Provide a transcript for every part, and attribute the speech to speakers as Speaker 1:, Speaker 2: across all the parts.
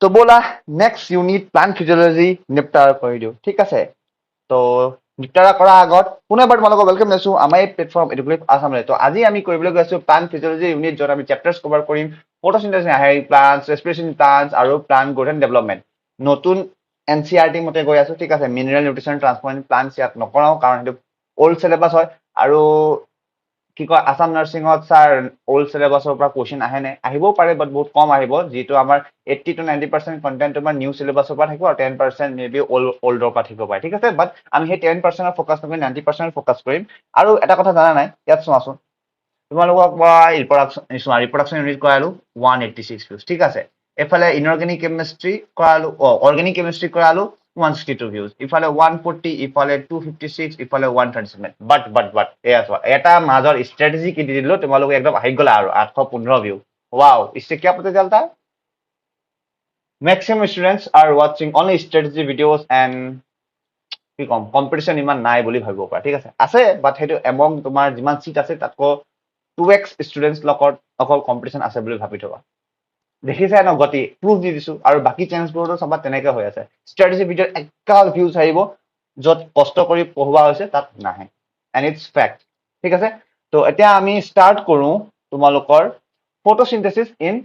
Speaker 1: তো ব'লা next unit plant physiology নিপটাৰা কৰি দিওঁ ঠিক আছে তো নিপটাৰা কৰাৰ আগত পুনৰ এবাৰ তোমালোকক ৱেলকাম জনাইছোঁ আমাৰ এই প্লেটফৰ্ম এডুকেট আছামলৈ তো আজি আমি কৰিবলৈ গৈ আছোঁ প্লান্ট ফিজিঅলজি ইউনিট য'ত আমি চেপ্টাৰ্ছ কভাৰ কৰিম ফটোচিন্থেসিস প্লান্টছ ৰেস্পিৰেশ্যন প্লান্টছ আৰু প্লান্ট গ্ৰোথ এণ্ড ডেভেলপমেণ্ট নতুন NCERT মতে গৈ আছোঁ ঠিক আছে মিনাৰেল নিউট্ৰিশ্যন ট্ৰান্সপ্লান্ট প্লান্টছ ইয়াত নকৰাওঁ কাৰণ সেইটো অল্ড চিলেবাছ হয় আৰু কি কয় আসাম নাৰ্ছিঙত ছাৰ অল্ড চিলেবাছৰ পৰা কুৱেশ্যন আহে নে আহিবও পাৰে বাট বহুত কম আহিব যিটো আমাৰ 80 to 90% কণ্টেণ্ট তোমাৰ নিউ চিলেবাছৰ পৰা থাকিব আৰু 10% মে বি অল্ডৰ পৰা থাকিব পাৰে ঠিক আছে বাট আমি সেই 10% ফ'কাছ নকৰি 90% ফ'কাছ কৰিম আৰু এটা কথা জানা নাই ইয়াত চোৱাচোন তোমালোকক মই ৰিপ্ৰডাকশ্যন ইউনিট কৰালো 186 ভিউজ ঠিক আছে এফালে ইনঅৰ্গেনিক কেমিষ্ট্ৰি কৰালো অৰ্গেনিক কেমিষ্ট্ৰি কৰালো 162 ভিউজ ইফালে 140 ইফালে 256 ইফালে 137 বাট এয়া চোৱা এটা মাজৰ ষ্ট্ৰেটেজি কি দি দিলো তোমালোকে একদম আহি গলা আৰু 815 ভিউ वाओ इससे क्या पता चलता है maximum students are watching only strategy videos and কি কম কম্পিটিশন ইমান নাই বুলি ভাবিব পাৰে ঠিক আছে আছে বাট সেইটো এমং তোমাৰ যিমান সিট আছে তাতকৈ 2x ষ্টুডেন্টছ লগত অকল কম্পিটিশন আছে বুলি ভাবি থবা দেখিছে ন গতি প্ৰুফ দি দিছো আৰু বাকি চেনেলছবোৰতো সব তেনেকৈ হৈ আছে ষ্ট্ৰেটেজি ভিডিঅ একাল ভিউজ আহিব যত কষ্ট কৰি পঢ়োৱা হৈছে তাত নাহে এণ্ড ইটস ফেক্ট ঠিক আছে তো এতিয়া আমি ষ্টাৰ্ট কৰো তোমালোকৰ ফটোচিন্থেসিস ইন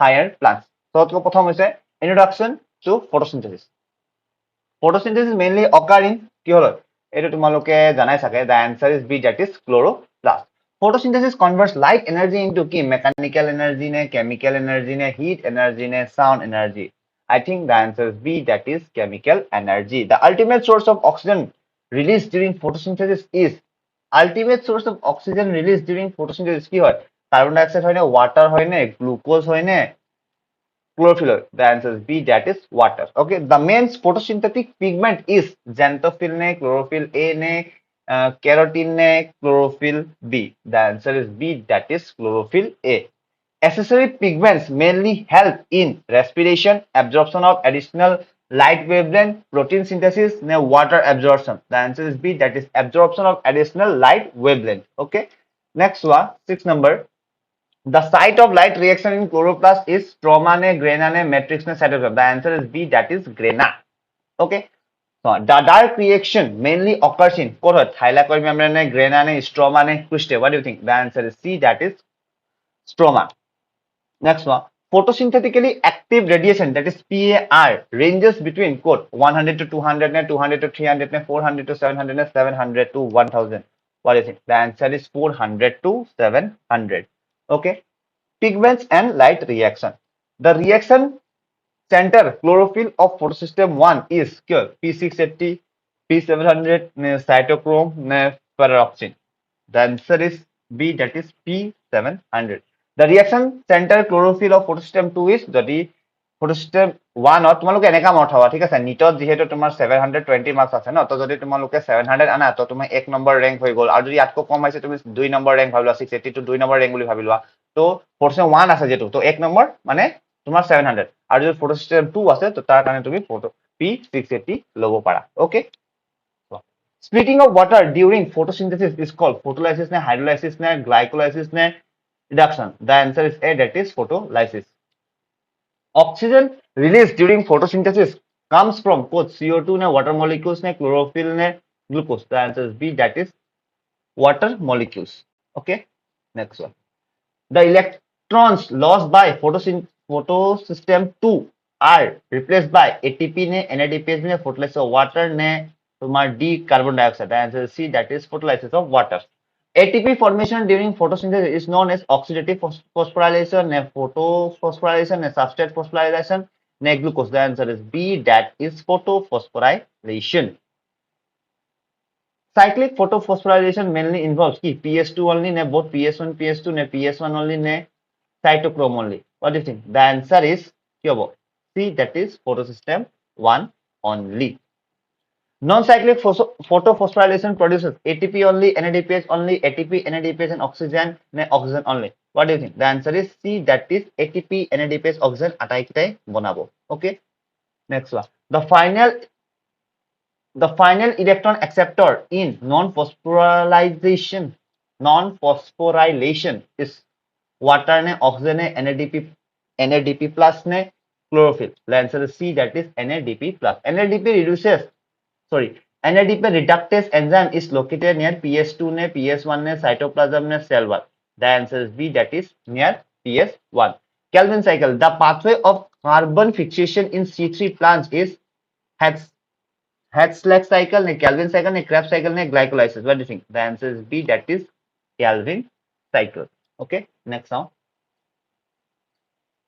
Speaker 1: হায়াৰ প্লান্টছ তো প্ৰথম হৈছে ইন্ট্ৰোডাকচন two ফটোচিন্থেসিস photosynthesis mainly occur in কি হল এটো তোমালোকে জানাই থাকে the answer is B that is chloroplast photosynthesis converts light energy into কি mechanical energy নে chemical energy নে heat energy নে sound energy I think the answer is B that is chemical energy the ultimate source of oxygen released during photosynthesis is ultimate source of oxygen released during photosynthesis কি হয় carbon die oxide হয় না water হয় না glucose হয় না chlorophyll the answer is B that is water okay the main photosynthetic pigment is xanthophyll ne chlorophyll A ne carotene ne chlorophyll B the answer is B that is chlorophyll A accessory pigments mainly help in respiration absorption of additional light wavelength protein synthesis ne water absorption the answer is B that is absorption of additional light wavelength okay next one 6 number the site of light reaction in chloroplast is stroma ne grana ne matrix ne cytoplasm the answer is B that is grana okay so the dark reaction mainly occurs in thylakoid membrane ne grana ne stroma ne cristae what do you think the answer is C that is stroma next one photosynthetically active radiation that is PAR ranges between quote 100 to 200 ne 200 to 300 ne 400 to 700 ne 700 to 1000 what do you think the answer is 400 to 700 okay pigments and light reaction the reaction center chlorophyll of photosystem 1 is P680 P700 ne cytochrome ne peroxine the answer is B that is P700 the reaction center chlorophyll of photosystem 2 is যদি photosystem 1 ত তোমালোকে এনেকা মত হবা ঠিক আছে নিটত যেহেতু তোমাৰ 720 মাৰ্কস আছে ন তো যদি তোমালোকে 700 আনা তো তুমি 1 নম্বৰ ৰ্যাঙ্ক হৈ গল আৰু যদি ইয়াতকৈ কম আছে তুমি 2 নম্বৰ ৰ্যাঙ্ক ভাবিলা 680 to 2 নম্বৰ ৰ্যাঙ্ক বুলি ভাবিলোৱা তো photosystem 1 আছে যেটো তো 1 নম্বৰ মানে তোমাৰ 700 আৰু যদি photosystem 2 আছে তো তাৰ কাৰণে তুমি P680 লব পাৰা ওকে splitting of water during photosynthesis is called photolysis ne hydrolysis ne glycolysis ne reduction the answer is A that is photolysis oxygen released during photosynthesis comes from both CO2 ne water molecules ne chlorophyll ne glucose the answer is B that is water molecules okay next one the electrons lost by photosystem 2 are replaced by ATP ne NADPH ne photolysis of water ne tumar D carbon dioxide the answer is C that is photolysis of water ATP formation during photosynthesis is known as oxidative phosphorylation ne photophosphorylation ne substrate phosphorylation ne glucose the answer is B that is photophosphorylation cyclic photophosphorylation mainly involves ki PS2 only ne both PS1 PS2 ne PS1 only ne cytochrome only what do you think the answer is ki hobo C that is photosystem 1 only non-cyclic photophosphorylation produces ATP only NADPH only ATP NADPH and oxygen ne oxygen only what do you think the answer is C that is ATP NADPH oxygen atai kitai banabo okay next one the final electron acceptor in non-phosphorylation is water ne oxygen ne NADP plus ne chlorophyll. The answer is C, that is NADP plus. NADP reductase enzyme is located near PS2 ne, PS1 ne, cytoplasm ne, cell wall. The answer is B, that is near PS1. Calvin cycle. The pathway of carbon fixation in C3 plants is Hertzsprung cycle, ne Calvin cycle, ne Krebs cycle, ne glycolysis. What do you think? The answer is B, that is Calvin cycle. Okay, next now.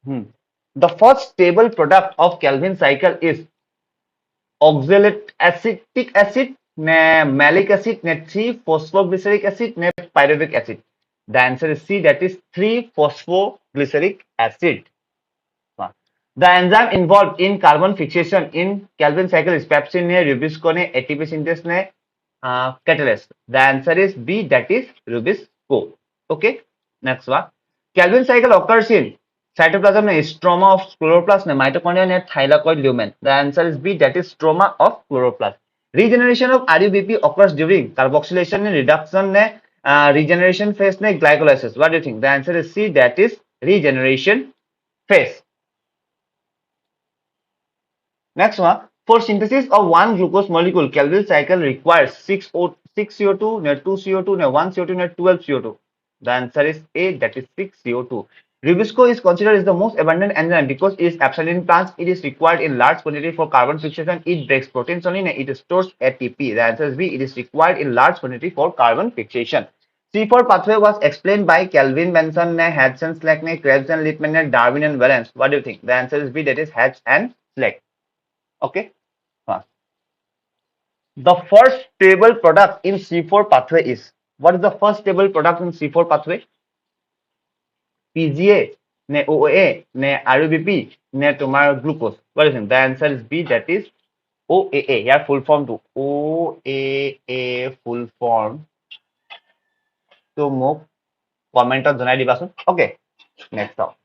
Speaker 1: The first stable product of Calvin cycle is oxalic acetic acid, ne malic acid, ne 3-phosphoglyceric acid, ne pyruvic acid. The answer is C, that is 3-phosphoglyceric acid. The enzyme involved in carbon fixation in Calvin cycle is pepsin ne, rubisco ne, ATP synthase ne, catalyst. The answer is B, that is rubisco. Okay, next one. Calvin cycle occurs in cytoplasm ne, stroma of chloroplast ne, mitochondria ne, thylakoid lumen. The answer is B, that is stroma of chloroplast. Regeneration of RUBP occurs during carboxylation ne, reduction ne, regeneration phase ne, glycolysis. What do you think? The answer is C, that is regeneration phase. Next one, for synthesis of one glucose molecule, Calvin cycle requires 6 CO2, 2 CO2, 1 CO2, 12 CO2. The answer is A, that is 6 CO2. Rubisco is considered as the most abundant enzyme because it is absent in plants. It is required in large quantity for carbon fixation. It breaks proteins only and it stores ATP. The answer is B, it is required in large quantity for carbon fixation. C4 pathway was explained by Kelvin, Benson, Hatch and Slack, Krebs and Lippmann, Darwin and Valence. What do you think? The answer is B, that is Hatch and Slack. Okay. The first stable product in C4 pathway is, what is the first stable product in C4 pathway? PGA, ne OA, ne RUBP, ne tomorrow glucose. What is it? The answer is B, that is OAA. Yeah, full form to OAA full form. So move comment on Janai Divasan. Okay, next up.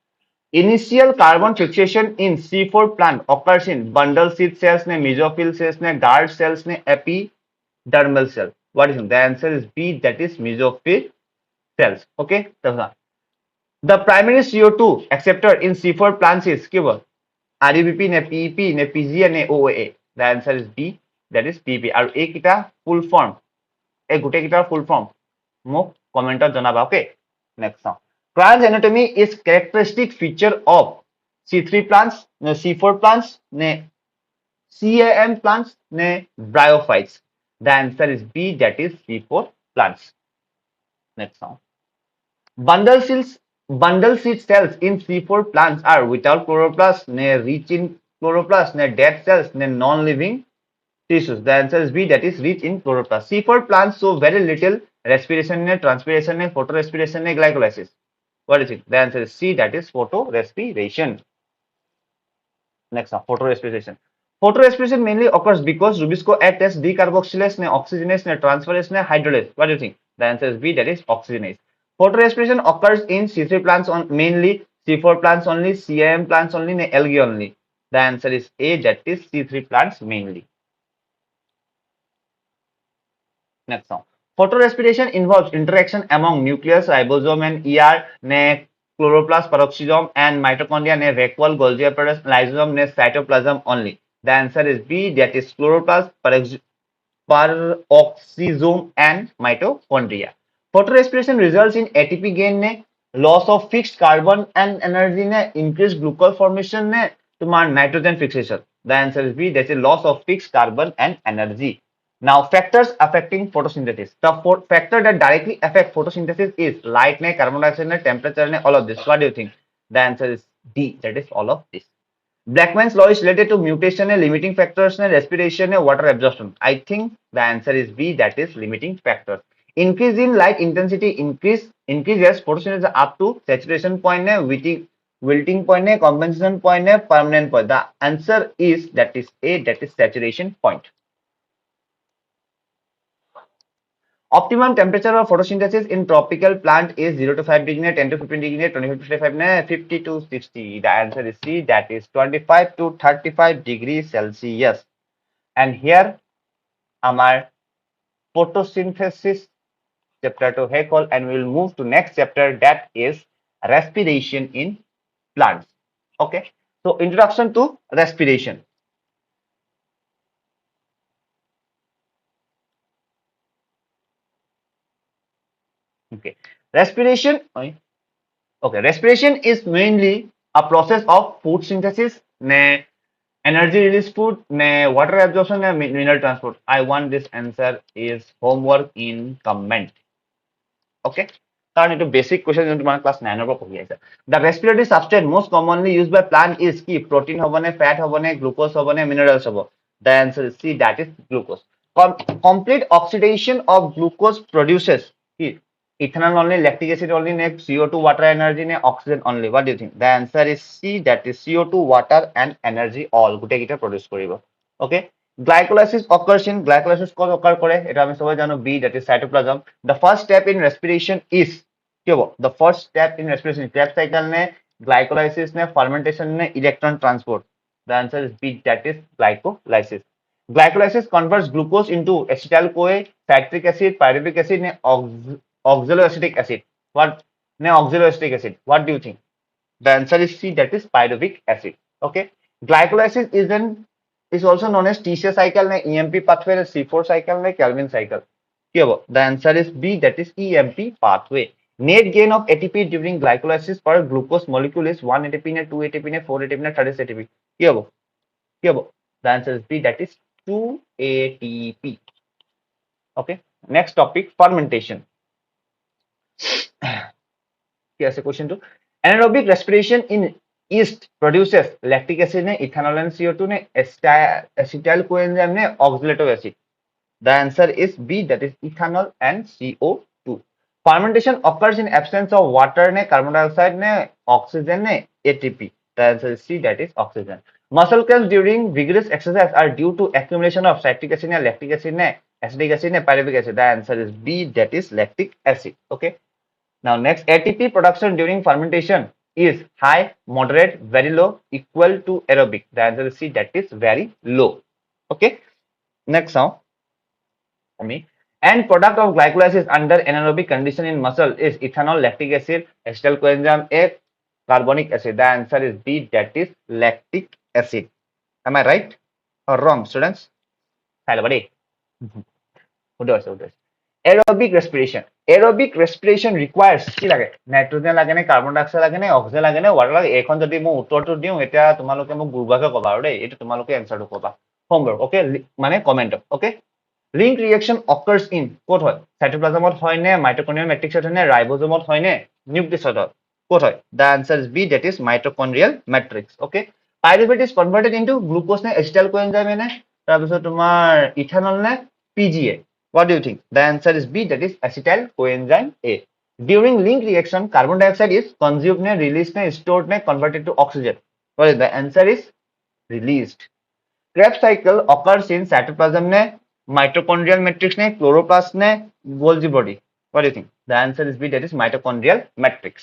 Speaker 1: Initial carbon fixation in C4 plant occurs in bundle seed cells, mesophyll cells, guard cells, epidermal cell. What is it? The answer is B, that is mesophyll cells. Okay. The primary CO2 acceptor in C4 plants is keyword RUBP, PEP, PGA, OAA. The answer is B, that is PEP. And A kita full form. A gute kita full form. Mo commenter janaba. Okay. Next now. Trans anatomy is characteristic feature of C3 plants, C4 plants, CAM plants, bryophytes. The answer is B, that is C4 plants. Next now. Bundle seed cells in C4 plants are without chloroplast, rich in chloroplast, dead cells, non-living tissues. The answer is B, that is rich in chloroplast. C4 plants show very little respiration, transpiration, photorespiration, glycolysis. What is it? The answer is C, that is photorespiration. Next up, photorespiration. Photorespiration mainly occurs because rubisco acts as decarboxylase, oxygenase, transferase, hydrolase. What do you think? The answer is B, that is oxygenase. Photorespiration occurs in C3 plants on mainly, C4 plants only, CAM plants only, algae only. The answer is A, that is C3 plants mainly. Next now. Photorespiration involves interaction among nucleus, ribosome, and chloroplast, peroxisome, and mitochondria, vacuole, Golgi apparatus, lysosome, cytoplasm only. The answer is B, that is chloroplast, peroxisome, and mitochondria. Photorespiration results in ATP gain, loss of fixed carbon and energy, increased glucose formation, nitrogen fixation. The answer is B, that is loss of fixed carbon and energy. Now, factors affecting photosynthesis. The factor that directly affect photosynthesis is light, carbon dioxide, temperature, all of this. What do you think? The answer is D, that is all of this. Blackman's law is related to mutation, limiting factors, respiration, water absorption. I think the answer is B, that is limiting factors. Increase in light intensity increases photosynthesis up to saturation point, wilting point, compensation point, permanent point. The answer is that is A, that is saturation point. Optimum temperature of photosynthesis in tropical plant is 0 to 5 degree, 10 to 15 degree, 25 to 55, 50 to 60. The answer is C, that is 25 to 35 degrees Celsius. And here, our photosynthesis chapter to Hecol, and we will move to next chapter, that is respiration in plants. Okay. So introduction to respiration. Okay, respiration. Okay, respiration is mainly a process of food synthesis, ne energy release food, ne water absorption, ne mineral transport. I want this answer is homework in comment. Okay, কাৰণ এইটো basic question যোনটো মানে class 9 ৰ পৰা পঢ়ি আছে the respiratory substance most commonly use by plant is কি protein হবনে ফেট হবনে গ্লুকোজ হবনে মিনাৰেলছ হব the answer is C that is glucose complete oxidation of glucose produces কি ethanol only lactic acid only ne CO2 water energy ne oxygen only what do you think the answer is C that is CO2 water and energy all গুটে কিটা produce কৰিব okay glycolysis occurs in glycolysis কত occur কৰে এটা আমি সবাই জানো B that is cytoplasm the first step in respiration is কি হ'ব the first step in respiration Krebs cycle ne glycolysis ne fermentation ne electron transport the answer is B that is glycolysis glycolysis converts glucose into acetyl CoA citric acid pyruvic acid ne oxaloacetic acid what ne oxaloacetic acid what do you think the answer is C that is pyruvic acid okay glycolysis is also known as TCA cycle ne EMP pathway ne C4 cycle ne Calvin cycle কি হ'ব the answer is B that is EMP pathway net gain of ATP during glycolysis per glucose molecule is 1 ATP ne 2 ATP ne 4 ATP ne 30 ATP কি হ'ব the answer is B that is 2 ATP okay next topic fermentation Yes, question two. Anaerobic respiration in yeast produces lactic acid, ne, ethanol and CO2, ne, acetyl coenzyme, ne, oxalatic acid. The answer is B, that is ethanol and CO2. Fermentation occurs in absence of water, ne, carbon dioxide, ne, oxygen, ne, ATP. The answer is C, that is oxygen. Muscle cramps during vigorous exercise are due to accumulation of citric acid, ne, lactic acid, ne, acetic acid, ne, pyruvic acid. The answer is B, that is lactic acid. Okay. Now next ATP production during fermentation is high, moderate, very low, equal to aerobic. The answer is C, that is very low. Okay. Next now, me. And product of glycolysis under anaerobic condition in muscle is ethanol, lactic acid, acetyl coenzyme A, carbonic acid. The answer is B, that is lactic acid. Am I right or wrong, students? Hello, buddy. Aerobic respiration requires কি লাগে nitrogen লাগে নে carbon die oxide লাগে নে oxygen লাগে নে water লাগে এইখন যদি মই উত্তৰটো দিওঁ এতিয়া তোমালোকে মোক গুৰুবাকে ক'বা আৰু দেই এইটো তোমালোকে এনসাৰটো ক'বা হোমৱৰ্ক ওকে মানে কমেন্টত ওকে লিংক ৰিএকচন অকাৰ্স ইন ক'ত হয় সাইটোপ্লাজমত হয় নে মাইটোকন্ড্ৰিয়াল মেট্ৰিক্সত হয় নে ৰাইবোজমত হয় নে নিউক্লিয়াছত হয় ক'ত হয় the answer is B that is mitochondrial matrix okay pyruvate is converted into glucose নে এচিটাইল কোএনজাইম নে তাৰপিছত তোমাৰ ইথানল নে PGA What do you think? The answer is B, that is acetyl coenzyme A. During link reaction, carbon dioxide is consumed, released, stored, converted to oxygen. What is the answer is released. Krebs cycle occurs in cytoplasm, mitochondrial matrix, chloroplast, Golgi body. What do you think? The answer is B, that is mitochondrial matrix.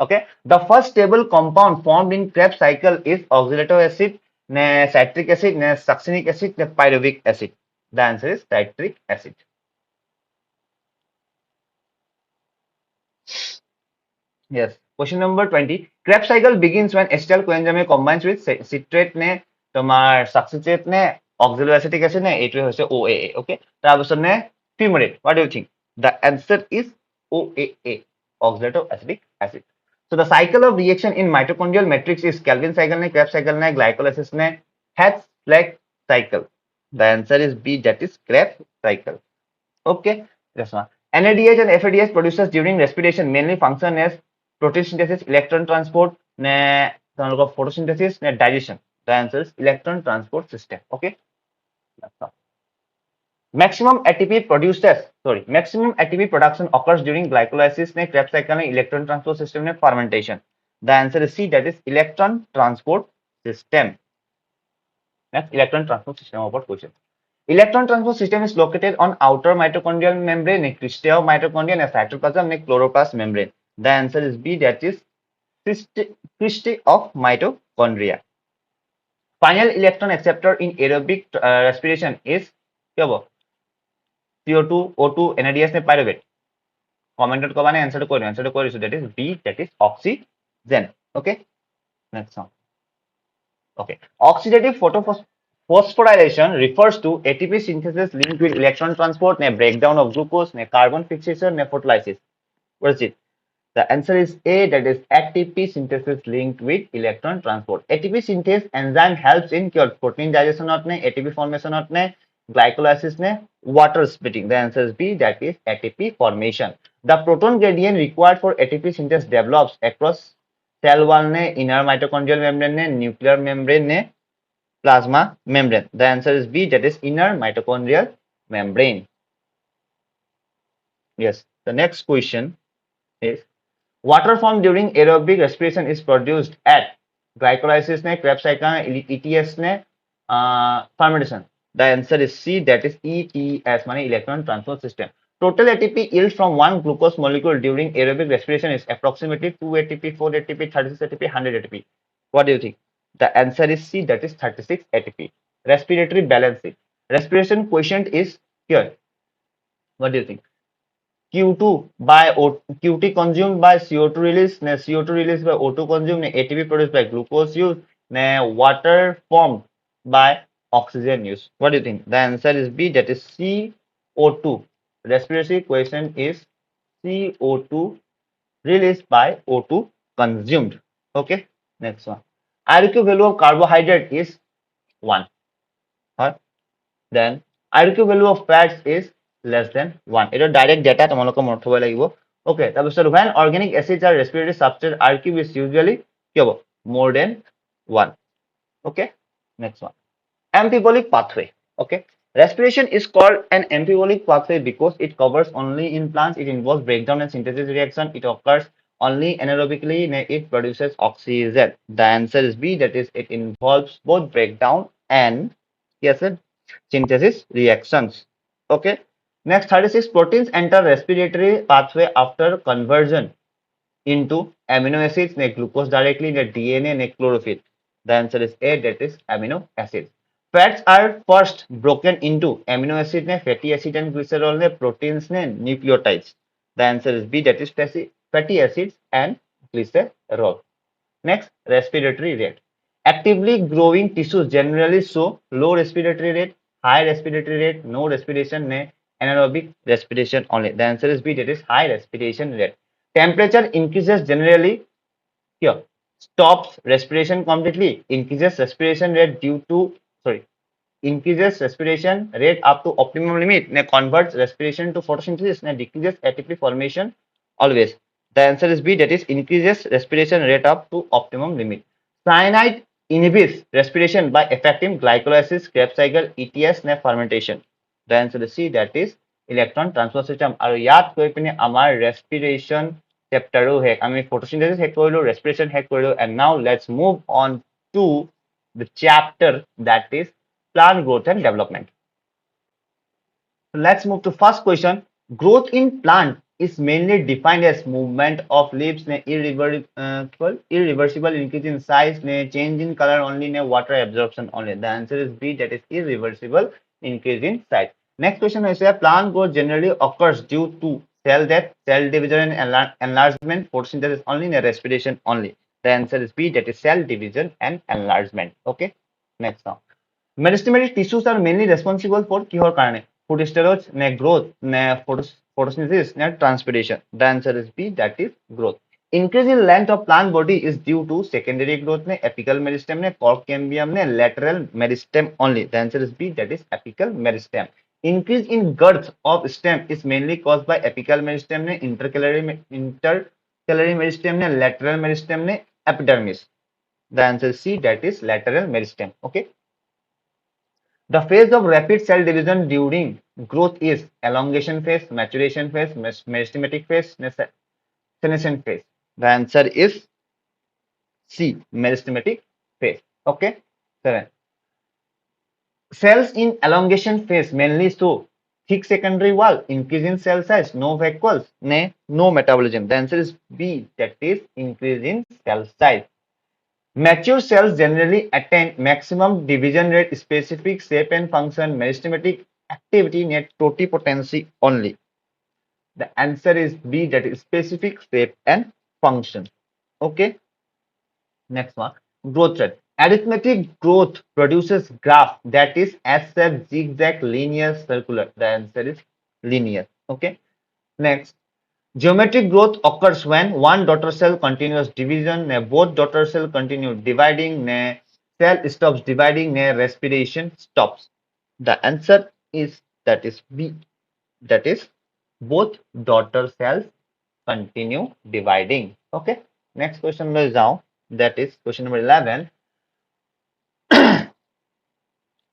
Speaker 1: Okay. The first stable compound formed in Krebs cycle is oxalatic acid, citric acid, succinic acid, pyruvic acid. The answer is citric acid. Yes. Question number 20. Krebs cycle begins when acetyl coenzyme combines with citrate ne tomar succinate ne oxaloacetic acid ne এইটোৱে হৈছে OAA. Okay. তাৰপিছত ne fumarate. What do you think? The answer is OAA, oxaloacetic acid. So the cycle of reaction in mitochondrial matrix is Calvin cycle ne Krebs cycle ne glycolysis ne Hatch-Slack cycle. The answer is B, that is Krebs cycle. Okay, that's one. NADH and FADH produces during respiration mainly function as protein synthesis, electron transport, photosynthesis, digestion. The answer is electron transport system. Okay, that's all. Maximum ATP production occurs during glycolysis, Krebs cycle, electron transport system, fermentation. The answer is C, that is electron transport system. Next, electron transport system about question. Electron transport system is located on outer mitochondrial membrane, cristae of mitochondria, cytoplasm, chloroplast membrane. The answer is B, that is cristae of mitochondria. Final electron acceptor in aerobic respiration is CO2, O2, NADH, pyruvate. Commented kobane answer to answer to that is B, that is oxygen. Okay, next one. Okay. Oxidative phosphorylation refers to ATP synthesis linked with electron transport, breakdown of glucose, carbon fixation, photolysis. What is it? The answer is A, that is ATP synthesis linked with electron transport. ATP synthase enzyme helps in protein digestion ATP formation glycolysis water splitting. The answer is B, that is ATP formation. The proton gradient required for ATP synthase develops across cell wall inner mitochondrial membrane nuclear membrane plasma membrane. The answer is B, that is inner mitochondrial membrane. Yes. The next question is, water formed during aerobic respiration is produced at glycolysis Krebs cycle ETS fermentation. The answer is C, that is ETS money electron transport system. Total ATP yield from one glucose molecule during aerobic respiration is approximately 2 ATP, 4 ATP, 36 ATP, 100 ATP. What do you think? The answer is C, that is 36 ATP. Respiratory balancing. Respiration quotient is here. What do you think? Q2 by QT consumed by CO2 release, CO2 released by O2 consumed, ATP produced by glucose use, water formed by oxygen use. What do you think? The answer is B, that is CO2. Respiratory question is CO2 released by O2 consumed. Okay, next one. IQ value of carbohydrate is 1. Huh? Then IQ value of fats is less than 1. এটা direct data তোমালোকে মনত থব লাগিব ওকে তাৰপিছত when organic acids are respiratory substrate RQ is usually কি হ'ব more than 1. Okay, next one. Amphibolic pathway. Okay, respiration is called an amphibolic pathway because it covers only in plants. It involves breakdown and synthesis reaction. It occurs only anaerobically. It produces oxygen. The answer is B, that is it involves both breakdown and yes synthesis reactions. Okay, next 36, proteins enter respiratory pathway after conversion into amino acids glucose directly in the DNA chlorophyll. The answer is A, that is amino acids. Fats are first broken into amino acid fatty acid and glycerol proteins nucleotides. The answer is B, that is fatty acids and glycerol. Next, respiratory rate. Actively growing tissues generally show low respiratory rate, high respiratory rate, no respiration, anaerobic respiration only. The answer is B, that is high respiration rate. Temperature increases generally here, stops respiration completely, increases respiration rate due to, sorry, increases respiration rate up to optimum limit, converts respiration to photosynthesis, decreases ATP formation always. The answer is B, that is increases respiration rate up to optimum limit. Cyanide inhibits respiration by affecting glycolysis, Krebs cycle, ETS, fermentation. The answer is C, that is electron transport system. আৰু ইয়াত কৈ পিনে আমাৰ respiration chapter শেষ আমি photosynthesis শেষ কৰিলো, respiration শেষ কৰিলো, and now let's move on to the chapter that is plant growth and development. So let's move to first question. Growth in plant is mainly defined as movement of leaves, irreversible increase in size, change in color only, water absorption only. The answer is B, that is irreversible increase in size. Next question is, plant growth generally occurs due to cell death, cell division and enlargement, photosynthesis only, respiration only. The answer is B, that is cell division and enlargement. Okay, next now. Meristematic tissues are mainly responsible for কিহৰ কাৰণে? Food storage, growth, photosynthesis, transpiration. The answer is B, that is growth. Increase in length of plant body is due to secondary growth, apical meristem, cork cambium, lateral meristem only. The answer is B, that is apical meristem. Increase in girth of stem is mainly caused by apical meristem, intercalary meristem, lateral meristem, epidermis. The answer is C, that is lateral meristem. Okay. The phase of rapid cell division during growth is elongation phase, maturation phase, meristematic phase, senescent phase. The answer is C, meristematic phase. Okay. 7. Cells in elongation phase mainly show thick secondary wall, increase in cell size, no vacuoles, no metabolism. The answer is B, that is increase in cell size. Mature cells generally attain maximum division rate, specific shape and function, meristematic activity, totipotency only. The answer is B, that is specific shape and function. Okay. Next one, growth rate. Arithmetic growth produces graph that is S-shaped, zigzag, linear, circular. The answer is linear. Okay. Next, geometric growth occurs when one daughter cell continues division, both daughter cell continue dividing, cell stops dividing, respiration stops. The answer is that is B. That is both daughter cells continue dividing. Okay. Next question is now. That is question number 11.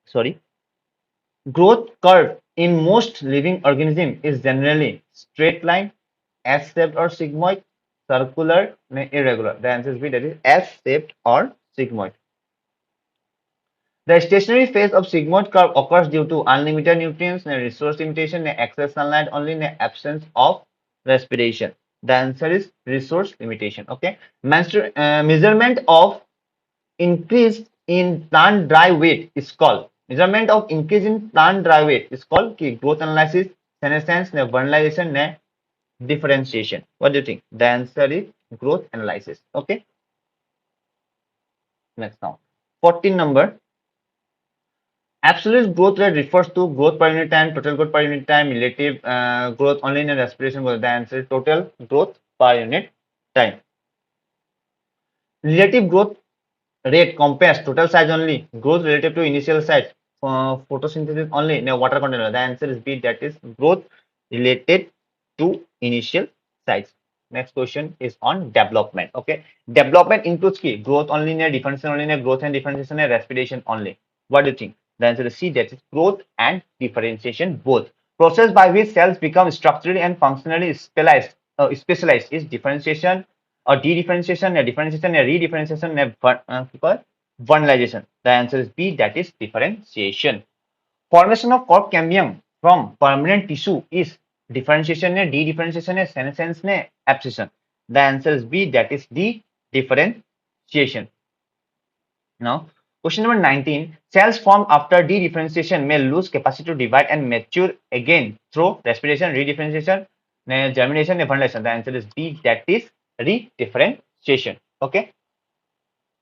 Speaker 1: Sorry. Growth curve in most living organisms is generally straight line, S-shaped or sigmoid, circular, irregular. The answer is B, that is S-shaped or sigmoid. The stationary phase of sigmoid curve occurs due to unlimited nutrients, resource limitation, excess sunlight only, absence of respiration. The answer is resource limitation. Okay. Measurement of increase in plant dry weight is called growth analysis, senescence, vernalization, differentiation. What do you think? The answer is growth analysis. Okay. Next now. 14 number. Absolute growth rate refers to growth per unit time, total growth per unit time, relative growth only in respiration growth. The answer is total growth per unit time. Relative growth rate compares total size only, growth relative to initial size, photosynthesis only in a water container. The answer is B, that is growth related to initial size. Next question is on development. Okay, development includes key growth only, differentiation only, growth and differentiation, respiration only. What do you think? The answer is C, that is growth and differentiation both. Process by which cells become structurally and functionally specialized is differentiation or de-differentiation, a differentiation, a redifferentiation, a vernalization. The answer is B, that is differentiation. Formation of cork cambium from permanent tissue is differentiation, de-differentiation, senescence, abscission. The answer is B, that is D, differentiation. Now, question number 19. Cells formed after de-differentiation may lose capacity to divide and mature again through respiration, redifferentiation, germination, vernalization. The answer is B, that is redifferentiation. Okay.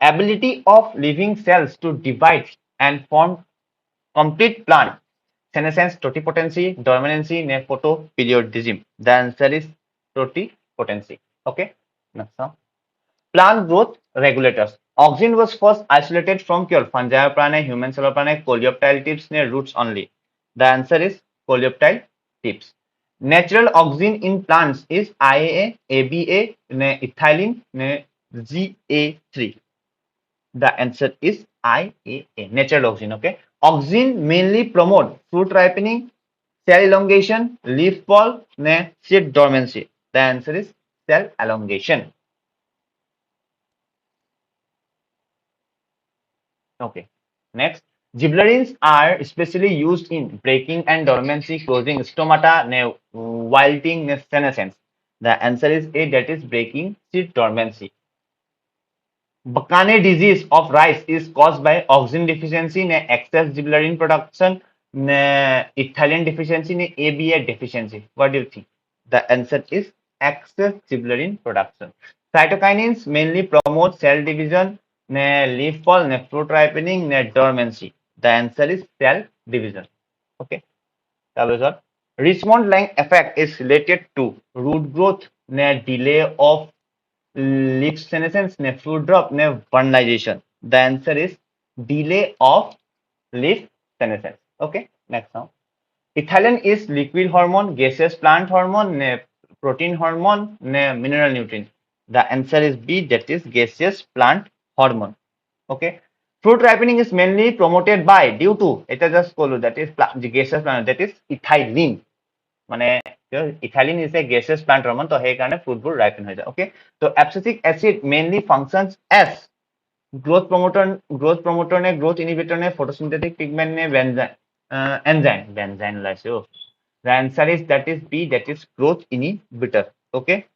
Speaker 1: Ability of living cells to divide and form complete plant. Senescence, totipotency, dormancy, photoperiodism. The answer is totipotency. Okay. Next now. Plant growth regulators. Auxin was first isolated from fungi prana, human cell prana, coleoptile tips, roots only. The answer is coleoptile tips. Natural auxin in plants is IAA, ABA, ethylene, GA3. The answer is IAA, natural auxin. Okay. Auxin mainly promote fruit ripening, cell elongation, leaf fall, seed dormancy. The answer is cell elongation. Okay. Next, gibberellins are especially used in breaking and dormancy, closing stomata, wilting, senescence. The answer is A, that is breaking seed dormancy. Bakane disease of rice is caused by auxin deficiency, excess gibberellin production, ethylene deficiency, ABA deficiency. What do you think? The answer is excess gibberellin production. Cytokinins mainly promote cell division, leaf fall, fruit ripening, dormancy. The answer is cell division. Okay. Richmond-Lang effect is related to root growth, delay of leaf senescence, fruit drop, vernalization. The answer is delay of leaf senescence. Okay. Next now. Ethylene is liquid hormone, gaseous plant hormone, protein hormone, mineral nutrient. The answer is B, that is gaseous plant hormone. Okay. Fruit ripening is mainly promoted by due to just that is gaseous plant, that is ethylene. Ethylene is a gaseous plant hormone, so fruit ripen. Okay. So abscisic acid mainly functions as growth promoter, growth inhibitor, photosynthetic pigment, enzyme. The answer is that is B, that is growth inhibitor. Okay.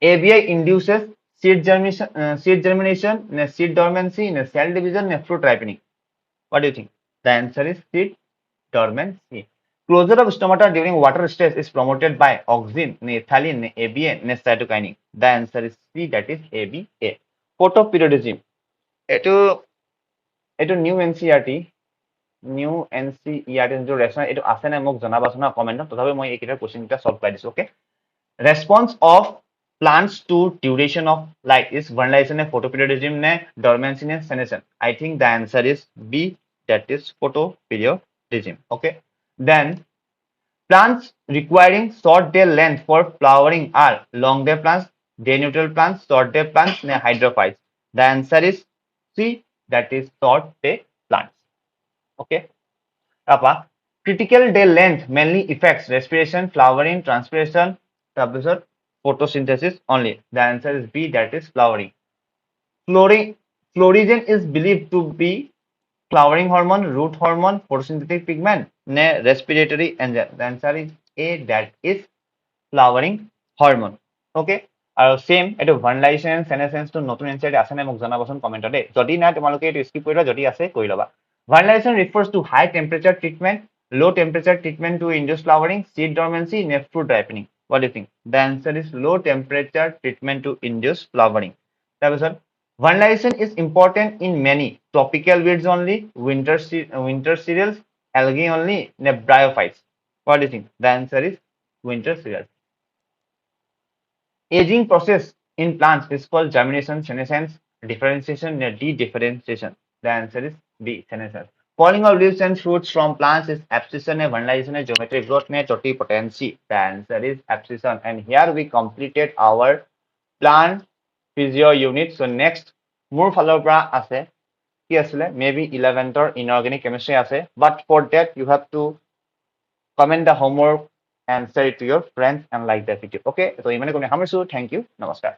Speaker 1: ABI induces seed germination, seed dormancy, cell division, fruit ripening. What do you think? The answer is seed dormancy. Closure of stomata during water stress is promoted by auxin, ethylene, ABA, cytokinin. The answer is C, that is ABA. Photoperiodism. এইটো এইটো new NCERT যোনটো ration এইটো আছে নে মোক জনাবাচোন না কমেণ্টত তথাপি মই এইকেইটা কুৱেশ্যন কেইটা সলভ কৰাই দিছো okay response of plants to duration of light is vernalization a photoperiodism ne dormancy ne senescence. I think the answer is B, that is photoperiodism. Okay, then plants requiring short day length for flowering are long day plants, day neutral plants, short day plants ne hydrophytes. The answer is C, that is short day plants. Okay, apa critical day length mainly affects respiration, flowering, transpiration, তাৰপিছত photosynthesis only. The answer is B, that is flowering. Florigen is believed to be flowering hormone, root hormone, photosynthetic pigment, ne respiratory enzyme. The answer is A, that is flowering hormone. Okay, আৰু same এইটো ভাৰ্নালাইজেশ্যন সেনেসেন্সটো নতুন এনসাইট আছে নে মোক জনাবচোন কমেন্টত দেই যদি না তোমালোকে এইটো স্কিপ কৰিবা যদি আছে কৰি ল'বা ভাৰ্নালাইজেশ্যন refers to high temperature treatment, low temperature treatment to induce flowering, seed dormancy, ne fruit ripening. What do you think? The answer is low temperature treatment to induce flowering. তাৰপিছত vernalization is important in many tropical weeds only, winter cereals, algae only, ne bryophytes. What do you think? The answer is winter cereals. Aging process in plants is called germination, senescence, differentiation, de-differentiation. The answer is B, senescence. Falling of leaves and fruits from plants is abscission, vernalization, geometric growth, totipotency. The answer is abscission. And here we completed our plant physio unit. So next, মোৰ ফালৰ পৰা আছে কি আছিলে maybe 11th inorganic chemistry আছে but for that you have to comment the homework and share it to your friends and like the video. Okay, so ইমানে কোনে সামৰিছো, thank you, নমস্কাৰ।